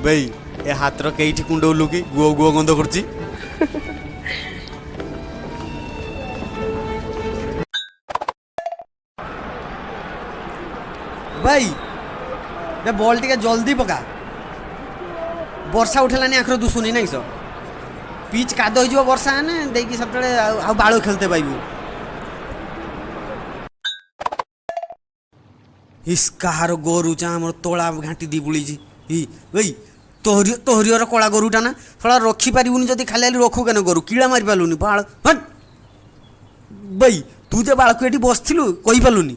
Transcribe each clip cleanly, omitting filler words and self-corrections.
भाई ए हाथर कईठी कुंडौलु कि गुओ गुओ गंध करछि। भाई बे बॉल टिके जल्दी पका वर्षा उठेलानी आखर दुसुनी नहीं सो पिच काद हो वर्षा ने देकी सब बाड़ खेलते पाइबू। इस कहार गोरु चा हमर तोला घाटी दी बुली भाई तोहरियर कला गोरुटा ना थोड़ा रखी पारिबुनी जदी खाली रखू केन गोरु कीड़ा मारि पालुनी बाळ हट भाई तू जे बाळ को एठी बसथिलु कहि पालुनी।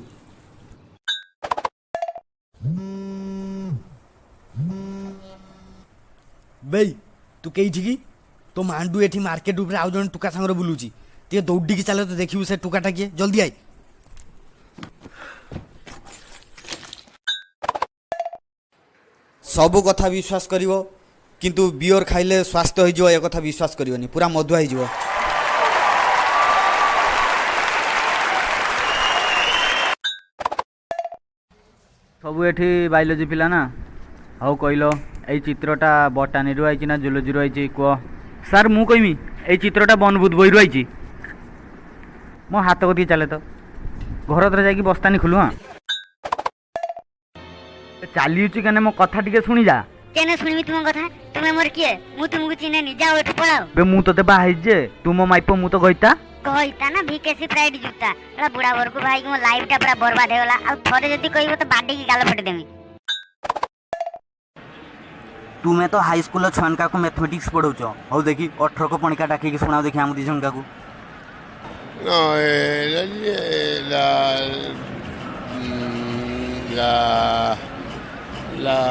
भाई तू कईठी की तो मांडू एठी मार्केट ऊपर आउ जन टुका संगर बुलुची ते दौड़ी की चले तो देखिबू से टुकाटा किए जल्दी आई। सबु कथा विश्वास करिवो किंतु बियर खाइले स्वास्थ्य हो जिवो ए कथा विश्वास करिवोनी पूरा मधुआ हो जिवो। सबू एठी बायोलॉजी पिला ना हाउ कहलो ए चित्रटा बटानी रु आइची ना जूलॉजी रु आइची कह सर मु कहमी ए चित्रटा बनबुद बही रु आइची मो हाथ कथी चले तो घर धर जाकी बस्तानी खुलु हाँ चली कने मो कथा टिके सुनी जा केने सुनिबी तुम कथा तुमे मोर किए मु तुमको चिनेनी जाओ एठु पळाओ बे मु तते बाहाई जे तू मो माइपो मु तो गइता कहता ना भिकेसी प्राइड जुता एला बुढ़ा बर को भाई मो लाइफ टा पूरा बर्बाद हे गला आ थरे जदी कहबो तो बाडी की गाल फटे देमी। तुम्हें तो हाई स्कूल छुआनका को मैथमेटिक्स पढ़ाऊच हौ देखी 18 को पणिका डाकी सुनाओ देखी आम दिजनका को No, la, la, la,